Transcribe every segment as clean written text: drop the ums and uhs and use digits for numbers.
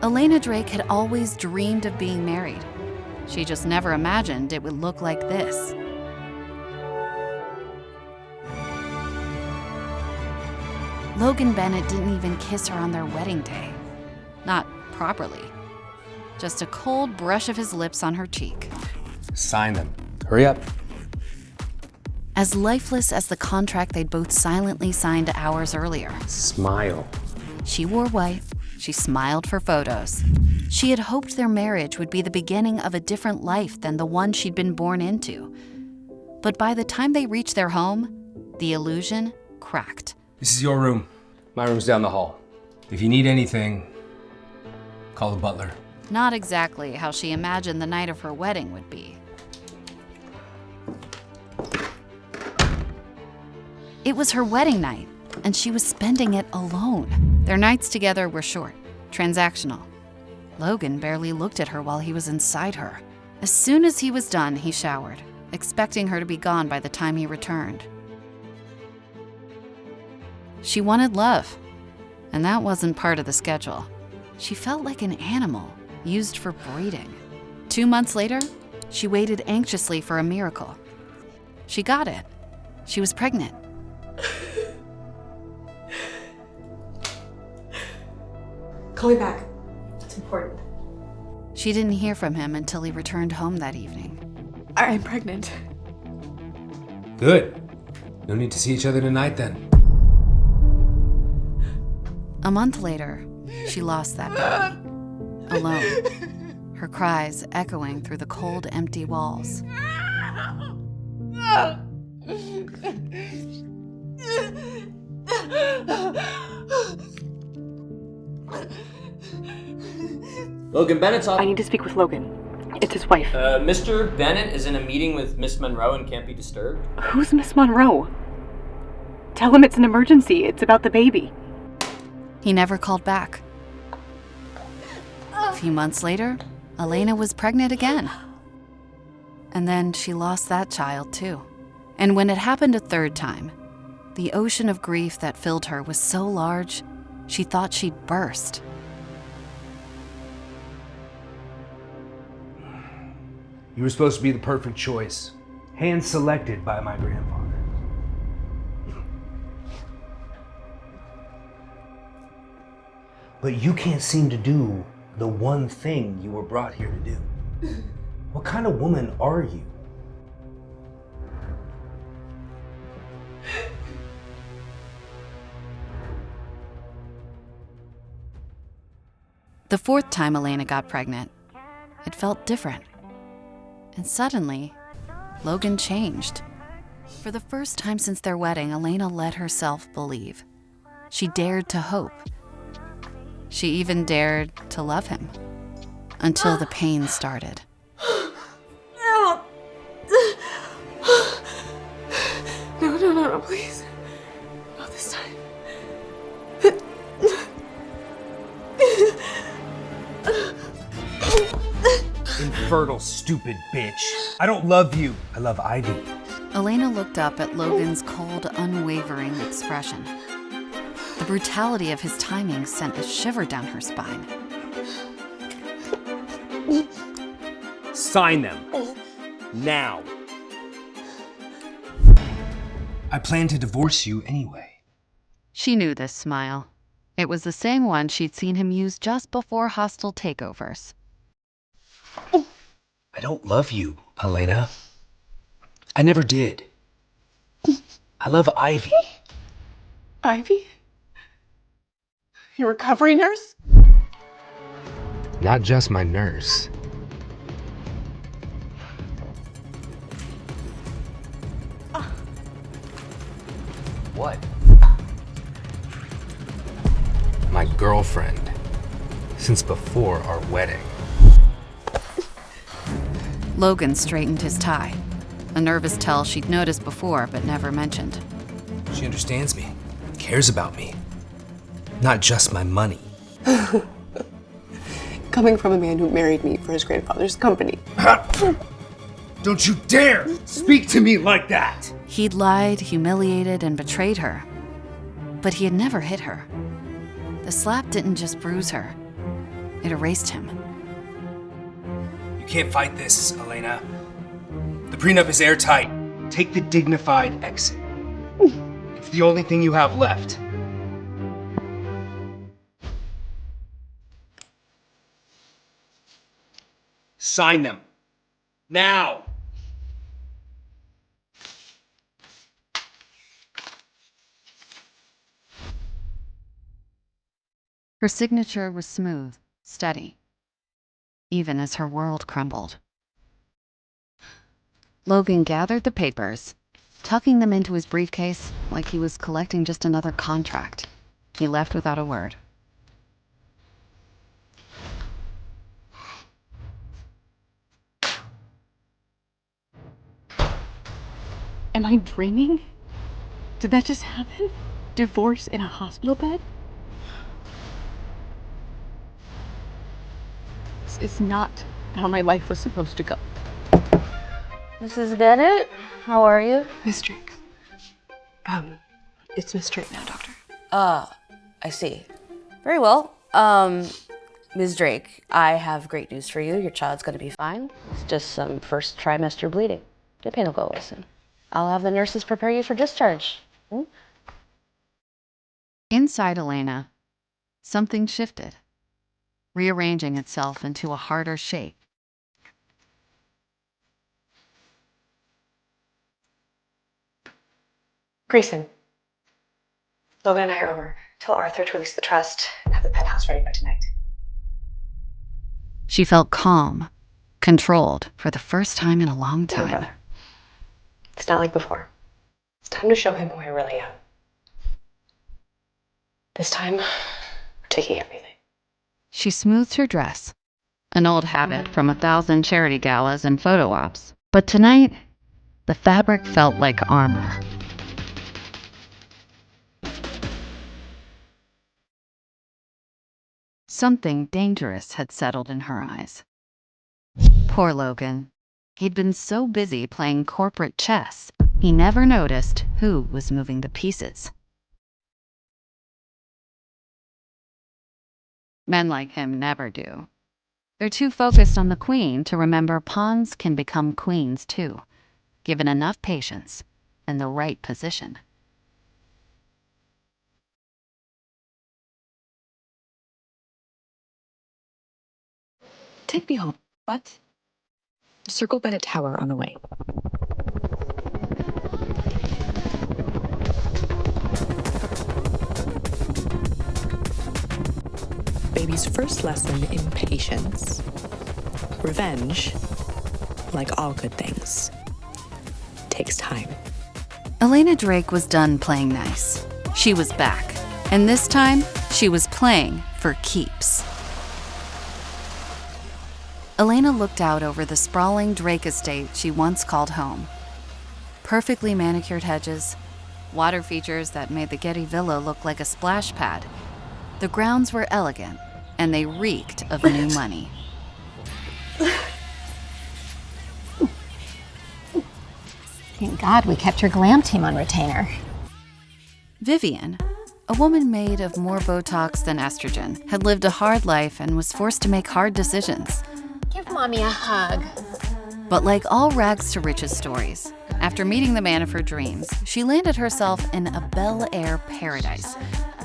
Elena Drake had always dreamed of being married. She just never imagined it would look like this. Logan Bennett didn't even kiss her on their wedding day. Not properly. Just a cold brush of his lips on her cheek. Sign them. Hurry up. As lifeless as the contract they'd both silently signed hours earlier. Smile. She wore white. She smiled for photos. She had hoped their marriage would be the beginning of a different life than the one she'd been born into. But by the time they reached their home, the illusion cracked. This is your room. My room's down the hall. If you need anything, call the butler. Not exactly how she imagined the night of her wedding would be. It was her wedding night, and she was spending it alone. Their nights together were short, transactional. Logan barely looked at her while he was inside her. As soon as he was done, he showered, expecting her to be gone by the time he returned. She wanted love, and that wasn't part of the schedule. She felt like an animal used for breeding. 2 months later, she waited anxiously for a miracle. She got it. She was pregnant. Call me back. It's important. She didn't hear from him until he returned home that evening. I'm pregnant. Good. No need to see each other tonight then. A month later, she lost that baby. Alone. Her cries echoing through the cold, empty walls. Logan Bennett's on. I need to speak with Logan. It's his wife. Mr. Bennett is in a meeting with Miss Monroe and can't be disturbed. Who's Miss Monroe? Tell him it's an emergency. It's about the baby. He never called back. A few months later, Elena was pregnant again. And then she lost that child too. And when it happened a third time, the ocean of grief that filled her was so large, she thought she'd burst. You were supposed to be the perfect choice, hand-selected by my grandfather. But you can't seem to do the one thing you were brought here to do. What kind of woman are you? The fourth time Elena got pregnant, it felt different. And suddenly, Logan changed. For the first time since their wedding, Elena let herself believe. She dared to hope. She even dared to love him. Until the pain started. No, please. Not this time. Infertile, stupid bitch. I don't love you. I love Ivy. Elena looked up at Logan's cold, unwavering expression. The brutality of his timing sent a shiver down her spine. Sign them. Now. I plan to divorce you anyway. She knew this smile. It was the same one she'd seen him use just before hostile takeovers. I don't love you, Elena. I never did. I love Ivy. Ivy? Your recovery nurse? Not just my nurse. What? My girlfriend. Since before our wedding. Logan straightened his tie, a nervous tell she'd noticed before but never mentioned. She understands me, cares about me. Not just my money. Coming from a man who married me for his grandfather's company. Don't you dare speak to me like that! He'd lied, humiliated, and betrayed her. But he had never hit her. The slap didn't just bruise her. it erased him. You can't fight this, Elena. The prenup is airtight. Take the dignified exit. It's the only thing you have left. Sign them. Now! Her signature was smooth, steady, even as her world crumbled. Logan gathered the papers, tucking them into his briefcase like he was collecting just another contract. He left without a word. Am I dreaming? Did that just happen? Divorce in a hospital bed? This is not how my life was supposed to go. Mrs. Bennett, how are you? Miss Drake. It's Miss Drake now, Doctor. I see. Very well. Ms. Drake, I have great news for you. Your child's gonna be fine. It's just some first trimester bleeding. The pain will go away soon. I'll have the nurses prepare you for discharge. Inside Elena, something shifted, rearranging itself into a harder shape. Grayson. Logan and I are over. Tell Arthur to release the trust and have the penthouse ready by tonight. She felt calm, controlled for the first time in a long time. Brother. It's not like before. It's time to show him who I really am. This time, we're taking everything. She smoothed her dress, an old habit from 1,000 charity galas and photo ops. But tonight, the fabric felt like armor. Something dangerous had settled in her eyes. Poor Logan. He'd been so busy playing corporate chess, he never noticed who was moving the pieces. Men like him never do. They're too focused on the queen to remember pawns can become queens too, given enough patience and the right position. Take me home. What? Circle Bennett Tower on the way. Baby's first lesson in patience. Revenge, like all good things, takes time. Elena Drake was done playing nice. She was back, and this time she was playing for keeps. Elena looked out over the sprawling Drake estate she once called home. Perfectly manicured hedges, water features that made the Getty Villa look like a splash pad. The grounds were elegant, and they reeked of new money. Thank God we kept your glam team on retainer. Vivian, a woman made of more Botox than estrogen, had lived a hard life and was forced to make hard decisions. Give Mommy a hug. But like all rags to riches stories, after meeting the man of her dreams, she landed herself in a Bel Air paradise,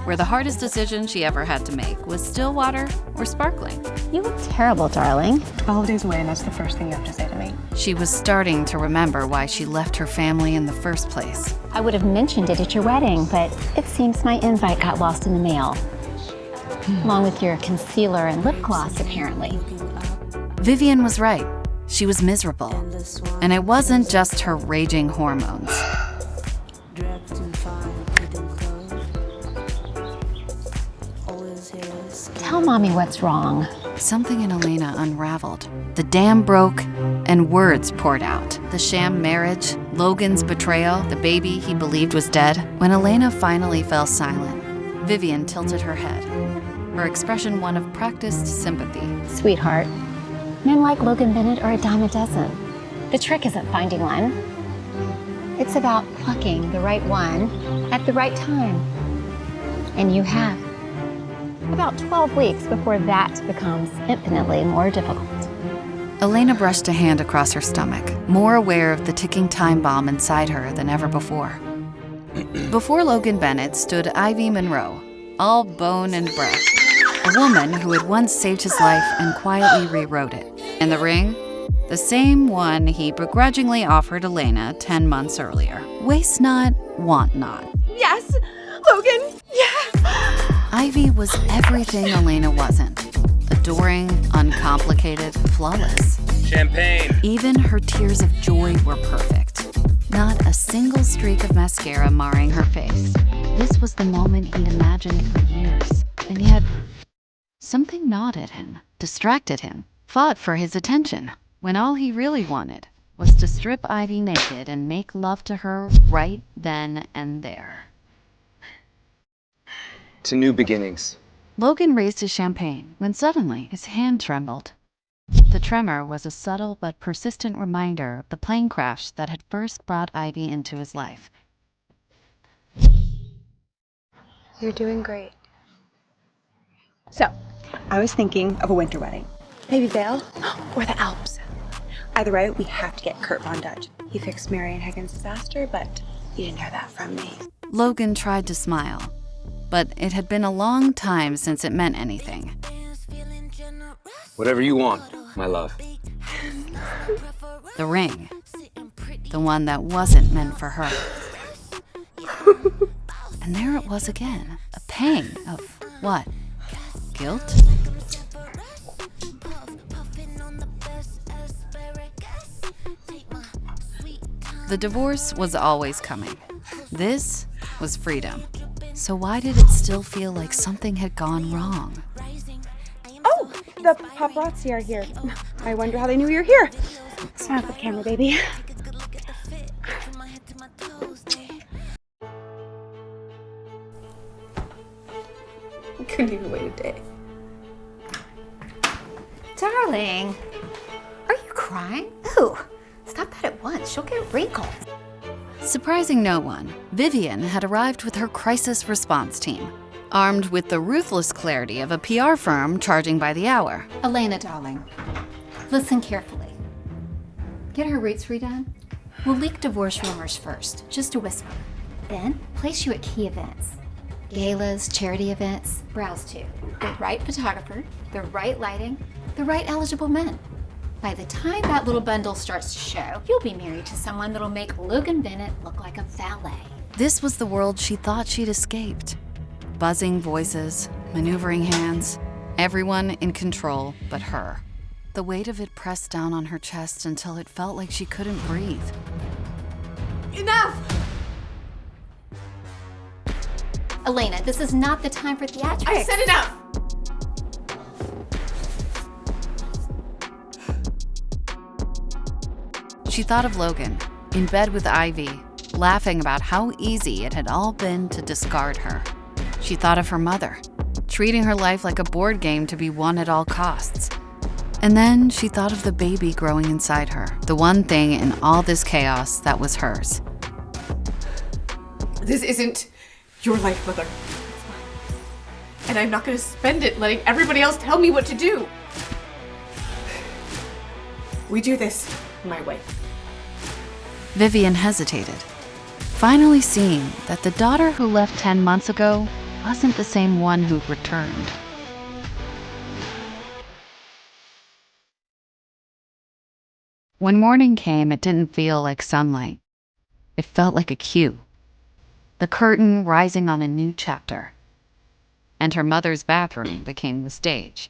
where the hardest decision she ever had to make was still water or sparkling. You look terrible, darling. 12 days away, and that's the first thing you have to say to me. She was starting to remember why she left her family in the first place. I would have mentioned it at your wedding, but it seems my invite got lost in the mail. Along with your concealer and lip gloss, apparently. Vivian was right. She was miserable. And it wasn't just her raging hormones. Tell Mommy what's wrong. Something in Elena unraveled. The dam broke, and words poured out. The sham marriage, Logan's betrayal, the baby he believed was dead. When Elena finally fell silent, Vivian tilted her head, her expression one of practiced sympathy. Sweetheart, men like Logan Bennett are a dime a dozen. The trick isn't finding one. It's about plucking the right one at the right time. And you have. About 12 weeks before that becomes infinitely more difficult. Elena brushed a hand across her stomach, more aware of the ticking time bomb inside her than ever before. Before Logan Bennett stood Ivy Monroe, all bone and breath, a woman who had once saved his life and quietly rewrote it. And the ring? The same one he begrudgingly offered Elena 10 months earlier. Waste not, want not. Yes! Logan! Yes! Ivy was everything Elena wasn't. Adoring, uncomplicated, flawless. Champagne. Even her tears of joy were perfect. Not a single streak of mascara marring her face. This was the moment he'd imagined for years. And yet, something gnawed at him, distracted him, fought for his attention, when all he really wanted was to strip Ivy naked and make love to her right then and there. To new beginnings. Logan raised his champagne when suddenly his hand trembled. The tremor was a subtle but persistent reminder of the plane crash that had first brought Ivy into his life. You're doing great. So, I was thinking of a winter wedding. Maybe Vail or the Alps. Either way, we have to get Kurt Von Dutch. He fixed Marion Higgins' disaster, but you didn't hear that from me. Logan tried to smile, but it had been a long time since it meant anything. Whatever you want, my love. The ring. The one that wasn't meant for her. And there it was again, a pang of what? Guilt? The divorce was always coming. This was freedom. So why did it still feel like something had gone wrong? Oh, the paparazzi are here. I wonder how they knew you were here. Smile for the camera, baby. I couldn't even wait a day. Darling, are you crying? Ooh, stop that at once. She'll get wrinkles. Surprising no one, Vivian had arrived with her crisis response team, armed with the ruthless clarity of a PR firm charging by the hour. Elena, darling, listen carefully. Get her roots redone. We'll leak divorce rumors first, just a whisper. Then place you at key events. Galas, charity events, browse to. The right photographer, the right lighting, the right eligible men. By the time that little bundle starts to show, you'll be married to someone that'll make Logan Bennett look like a valet. This was the world she thought she'd escaped. Buzzing voices, maneuvering hands, everyone in control but her. The weight of it pressed down on her chest until it felt like she couldn't breathe. Enough! Elena, this is not the time for theatrics. I said enough! She thought of Logan, in bed with Ivy, laughing about how easy it had all been to discard her. She thought of her mother, treating her life like a board game to be won at all costs. And then she thought of the baby growing inside her, the one thing in all this chaos that was hers. This isn't your life, Mother. And I'm not gonna spend it letting everybody else tell me what to do. We do this my way. Vivian hesitated, finally seeing that the daughter who left 10 months ago wasn't the same one who returned. When morning came, it didn't feel like sunlight. It felt like a cue. The curtain rising on a new chapter. And her mother's bathroom became the stage.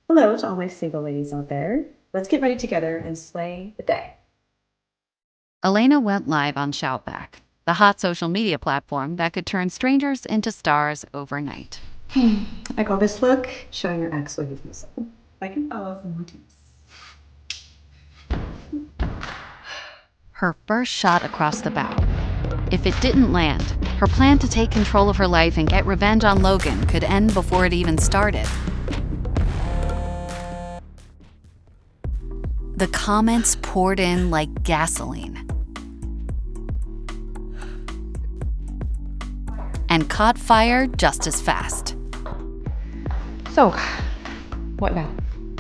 Hello to all my single ladies out there. Let's get ready together and slay the day. Elena went live on Shoutback, the hot social media platform that could turn strangers into stars overnight. I call this look showing your ex what he's missing. I can follow for more tips. Her first shot across the bow. If it didn't land, her plan to take control of her life and get revenge on Logan could end before it even started. The comments poured in like gasoline. And caught fire just as fast. So, what now?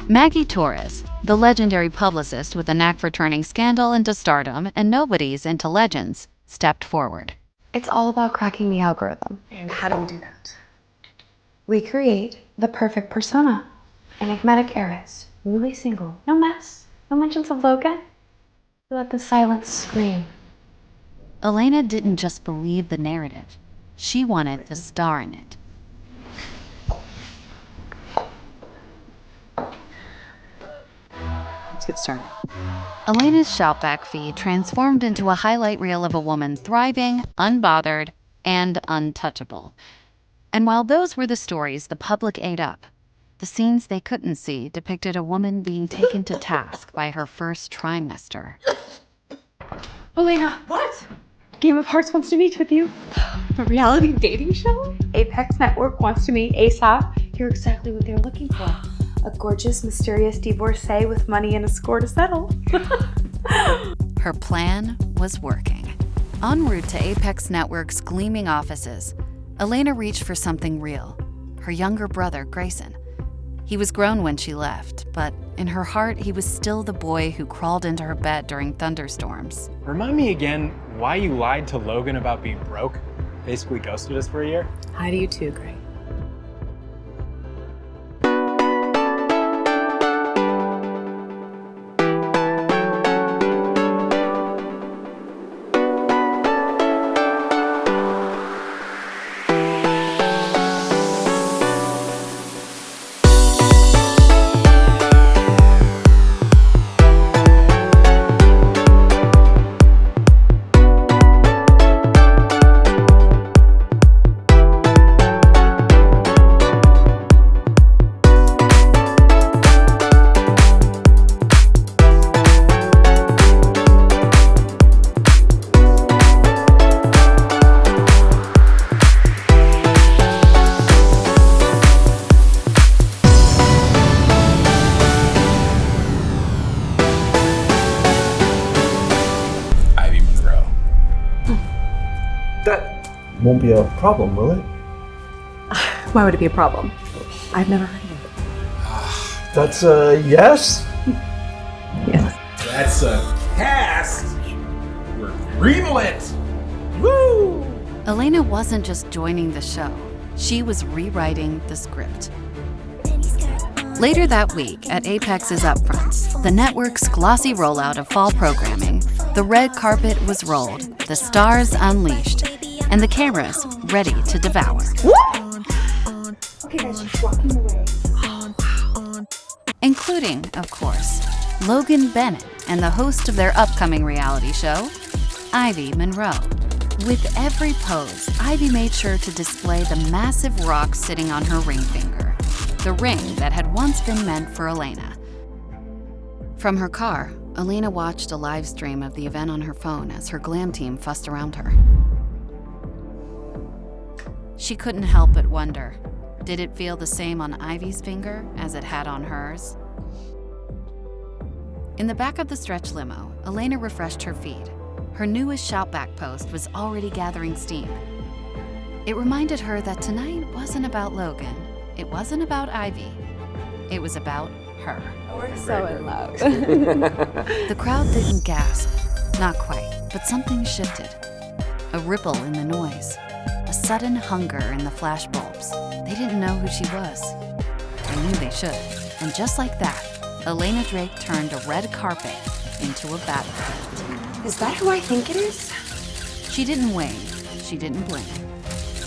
Maggie Torres, the legendary publicist with a knack for turning scandal into stardom and nobodies into legends, stepped forward. It's all about cracking the algorithm. And how do we do that? We create the perfect persona. Enigmatic heiress, newly single, no mess, no mentions of Logan. You let the silence scream. Elena didn't just believe the narrative. She wanted to star in it. Let's get started. Elena's shoutback feed transformed into a highlight reel of a woman thriving, unbothered, and untouchable. And while those were the stories the public ate up, the scenes they couldn't see depicted a woman being taken to task by her first trimester. Elena! What? Game of Hearts wants to meet with you. A reality dating show? Apex Network wants to meet ASAP. You're exactly what they're looking for. A gorgeous, mysterious divorcee with money and a score to settle. Her plan was working. En route to Apex Network's gleaming offices, Elena reached for something real, her younger brother, Grayson. He was grown when she left, but in her heart, he was still the boy who crawled into her bed during thunderstorms. Remind me again why you lied to Logan about being broke? Basically ghosted us for a year? Hi to you too, Gray. Won't be a problem, will it? Why would it be a problem? I've never heard of it. That's a yes? Yes. That's a cast. We're greenlit. Woo! Elena wasn't just joining the show. She was rewriting the script. Later that week, at Apex's Upfronts, the network's glossy rollout of fall programming, the red carpet was rolled, the stars unleashed, and the cameras ready to devour. Okay, guys, she's walking away. Including, of course, Logan Bennett and the host of their upcoming reality show, Ivy Monroe. With every pose, Ivy made sure to display the massive rock sitting on her ring finger, the ring that had once been meant for Elena. From her car, Elena watched a live stream of the event on her phone as her glam team fussed around her. She couldn't help but wonder, did it feel the same on Ivy's finger as it had on hers? In the back of the stretch limo, Elena refreshed her feed. Her newest shoutback post was already gathering steam. It reminded her that tonight wasn't about Logan. It wasn't about Ivy. It was about her. We're so in love. The crowd didn't gasp, not quite, but something shifted. A ripple in the noise, a sudden hunger in the flash bulbs. They didn't know who she was. They knew they should. And just like that, Elena Drake turned a red carpet into a battlefield. Is that who I think it is? She didn't wane, she didn't blink.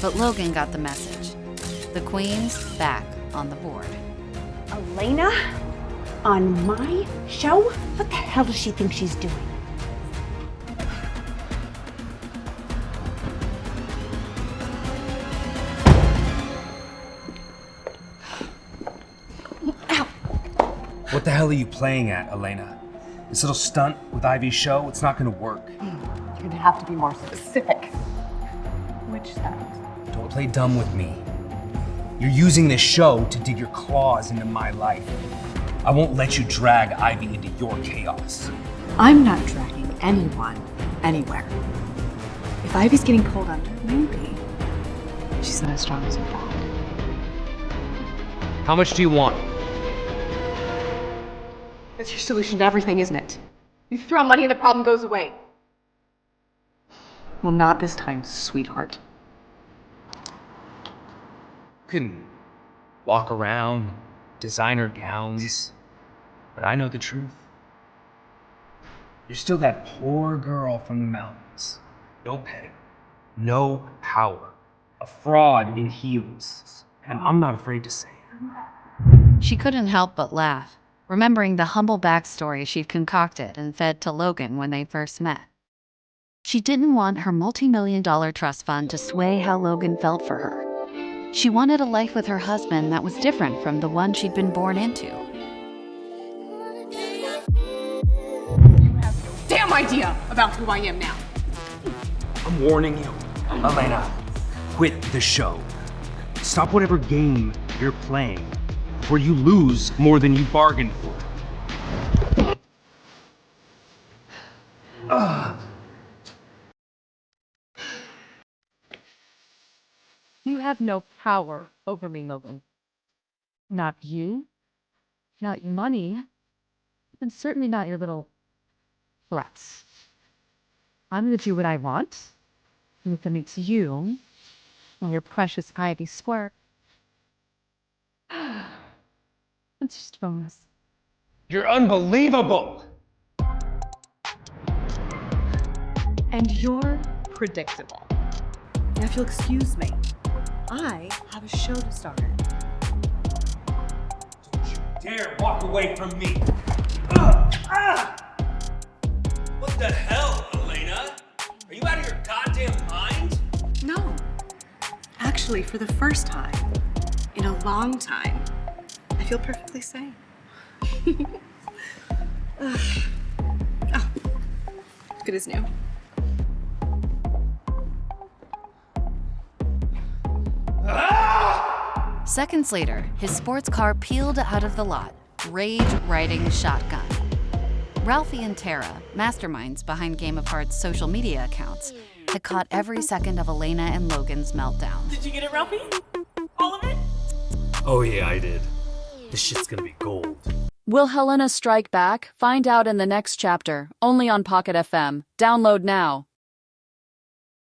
But Logan got the message. The Queen's back on the board. Elena? On my show? What the hell does she think she's doing? What the hell are you playing at, Elena? This little stunt with Ivy's show, it's not gonna work. You're gonna have to be more specific. Which stunt? Don't play dumb with me. You're using this show to dig your claws into my life. I won't let you drag Ivy into your chaos. I'm not dragging anyone anywhere. If Ivy's getting pulled under, maybe she's not as strong as you thought. How much do you want? That's your solution to everything, isn't it? You throw money and the problem goes away. Well, not this time, sweetheart. You can walk around, designer gowns, but I know the truth. You're still that poor girl from the mountains. No pay, no power, a fraud in heels, and I'm not afraid to say it. She couldn't help but laugh, remembering the humble backstory she'd concocted and fed to Logan when they first met. She didn't want her multi-million-dollar trust fund to sway how Logan felt for her. She wanted a life with her husband that was different from the one she'd been born into. You have no damn idea about who I am now. I'm warning you, Elena, quit the show. Stop whatever game you're playing before you lose more than you bargained for. You have no power over me, Logan. Not you, not your money, and certainly not your little threats. I'm gonna do what I want, and if it makes you and your precious Ivy squirt, it's just a bonus. You're unbelievable! And you're predictable. Now, if you'll excuse me, I have a show to start in. Don't you dare walk away from me! What the hell, Elena? Are you out of your goddamn mind? No. Actually, for the first time in a long time, I feel perfectly sane. Oh, good as new. Seconds later, his sports car peeled out of the lot, rage-riding shotgun. Ralphie and Tara, masterminds behind Game of Hearts' social media accounts, had caught every second of Elena and Logan's meltdown. Did you get it, Ralphie? All of it? Oh yeah, I did. This shit's gonna be gold. Will Helena strike back? Find out in the next chapter, only on Pocket FM. Download now.